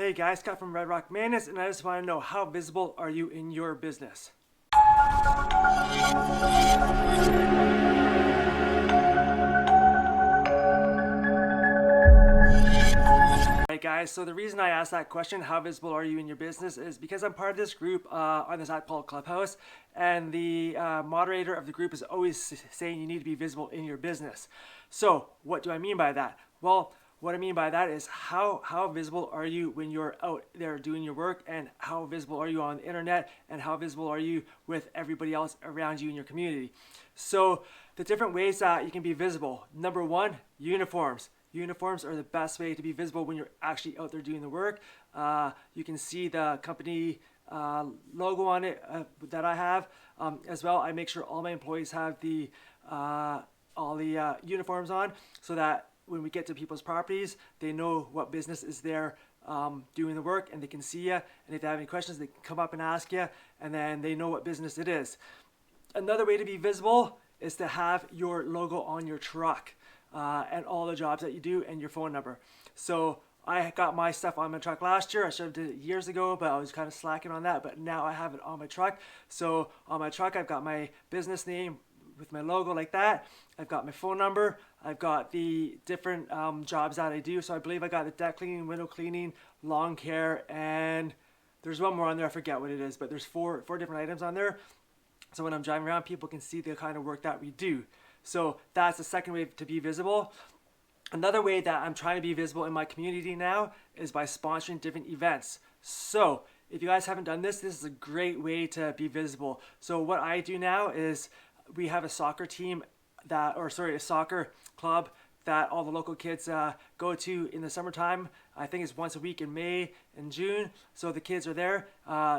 Hey guys, Scott from Red Rock Maintenance, and I just want to know, how visible are you in your business? Alright guys, so the reason I asked that question, how visible are you in your business, is because I'm part of this group on this app called Clubhouse, and the moderator of the group is always saying you need to be visible in your business. So what do I mean by that? Well, what I mean by that is how visible are you when you're out there doing your work, and how visible are you on the internet, and how visible are you with everybody else around you in your community. So the different ways that you can be visible. Number one, uniforms. Uniforms are the best way to be visible when you're actually out there doing the work. You can see the company logo on it that I have. As well, I make sure all my employees have all the uniforms on, so that when we get to people's properties, they know what business is there doing the work, and they can see you, and if they have any questions, they can come up and ask you, and then they know what business it is. Another way to be visible is to have your logo on your truck and all the jobs that you do, and your phone number. So I got my stuff on my truck last year. I should have did it years ago, but I was kind of slacking on that, but now I have it on my truck. So on my truck, I've got my business name with my logo like that. I've got my phone number. I've got the different jobs that I do. So I believe I got the deck cleaning, window cleaning, lawn care, and there's one more on there. I forget what it is, but there's four different items on there. So when I'm driving around, people can see the kind of work that we do. So that's the second way to be visible. Another way that I'm trying to be visible in my community now is by sponsoring different events. So if you guys haven't done this, this is a great way to be visible. So what I do now is, we have a soccer team a soccer club that all the local kids go to in the summertime. I think it's once a week in May and June. So the kids are there.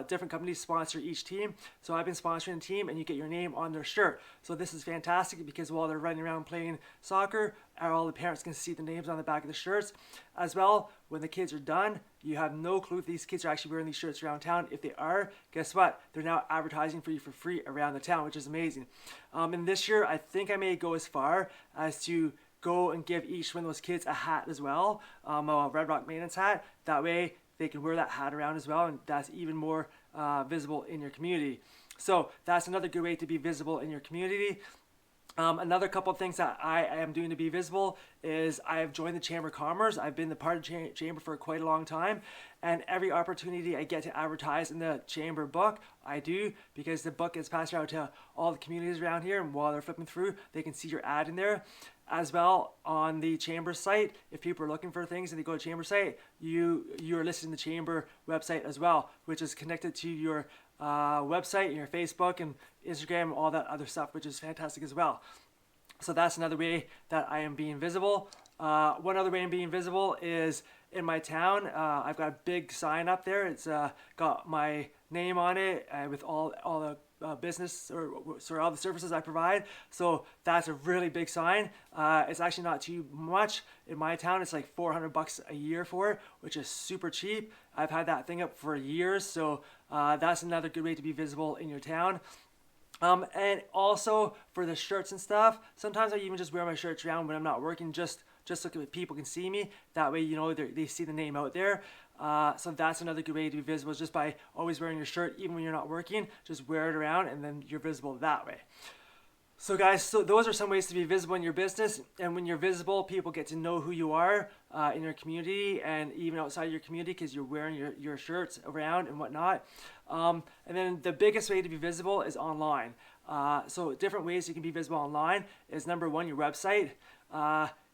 Different companies sponsor each team. So I've been sponsoring a team, and you get your name on their shirt. So this is fantastic, because while they're running around playing soccer, all the parents can see the names on the back of the shirts. As well, when the kids are done, you have no clue if these kids are actually wearing these shirts around town. If they are, guess what? They're now advertising for you for free around the town, which is amazing. And this year, I think I may go as far as to go and give each one of those kids a hat as well, a Red Rock Maintenance hat. That way they can wear that hat around as well, and that's even more visible in your community. So that's another good way to be visible in your community. Another couple of things that I am doing to be visible is I have joined the Chamber of Commerce. I've been the part of the Chamber for quite a long time, and every opportunity I get to advertise in the Chamber book, I do, because the book gets passed out to all the communities around here, and while they're flipping through, they can see your ad in there. As well, on the Chamber site, if people are looking for things and they go to Chamber site, you're listed in the Chamber website as well, which is connected to your website and your Facebook and Instagram and all that other stuff, which is fantastic as well. So that's another way that I am being visible. One other way I'm being visible is in my town. I've got a big sign up there. It's got my name on it with all the business or all the services I provide. So that's a really big sign. It's actually not too much. In my town, it's like $400 a year for it, which is super cheap. I've had that thing up for years. So that's another good way to be visible in your town. And also for the shirts and stuff, sometimes I even just wear my shirts around when I'm not working, just so that people can see me. That way, you know, they see the name out there. So that's another good way to be visible, is just by always wearing your shirt, even when you're not working. Just wear it around, and then you're visible that way. So guys, so those are some ways to be visible in your business. And when you're visible, people get to know who you are in your community, and even outside your community, because you're wearing your shirts around and whatnot. And then the biggest way to be visible is online. So different ways you can be visible online is, number one, your website.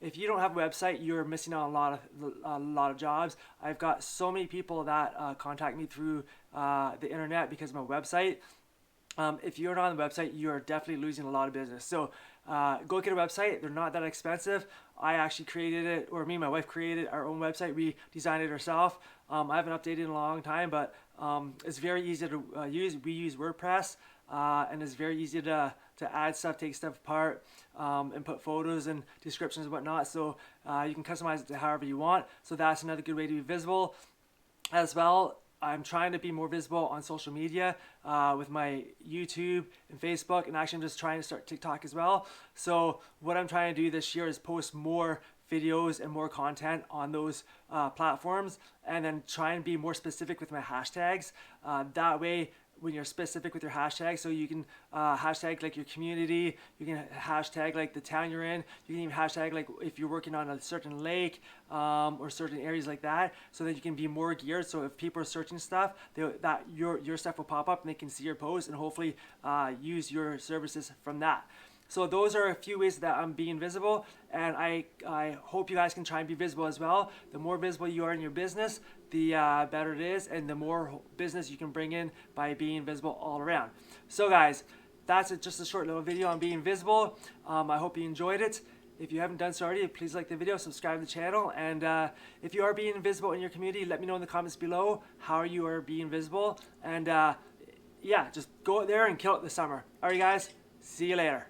If you don't have a website, you're missing out on a lot of jobs. I've got so many people that contact me through the internet because of my website. If you're not on the website, you're definitely losing a lot of business. So go get a website. They're not that expensive. I actually created it, or me and my wife created our own website. We designed it ourselves. I haven't updated in a long time, but it's very easy to use. We use WordPress, and it's very easy to add stuff, take stuff apart, and put photos and descriptions and whatnot. So you can customize it to however you want. So that's another good way to be visible. As well, I'm trying to be more visible on social media with my YouTube and Facebook, and actually I'm just trying to start TikTok as well. So what I'm trying to do this year is post more videos and more content on those platforms, and then try and be more specific with my hashtags. That way, when you're specific with your hashtags, so you can hashtag like your community, you can hashtag like the town you're in, you can even hashtag like if you're working on a certain lake or certain areas like that, so that you can be more geared. So if people are searching stuff, that your stuff will pop up and they can see your post and hopefully use your services from that. So those are a few ways that I'm being visible, and I hope you guys can try and be visible as well. The more visible you are in your business, the better it is, and the more business you can bring in by being visible all around. So guys, that's just a short little video on being visible. I hope you enjoyed it. If you haven't done so already, please like the video, subscribe to the channel, and if you are being visible in your community, let me know in the comments below how you are being visible, and yeah, just go out there and kill it this summer. Alright guys, see you later.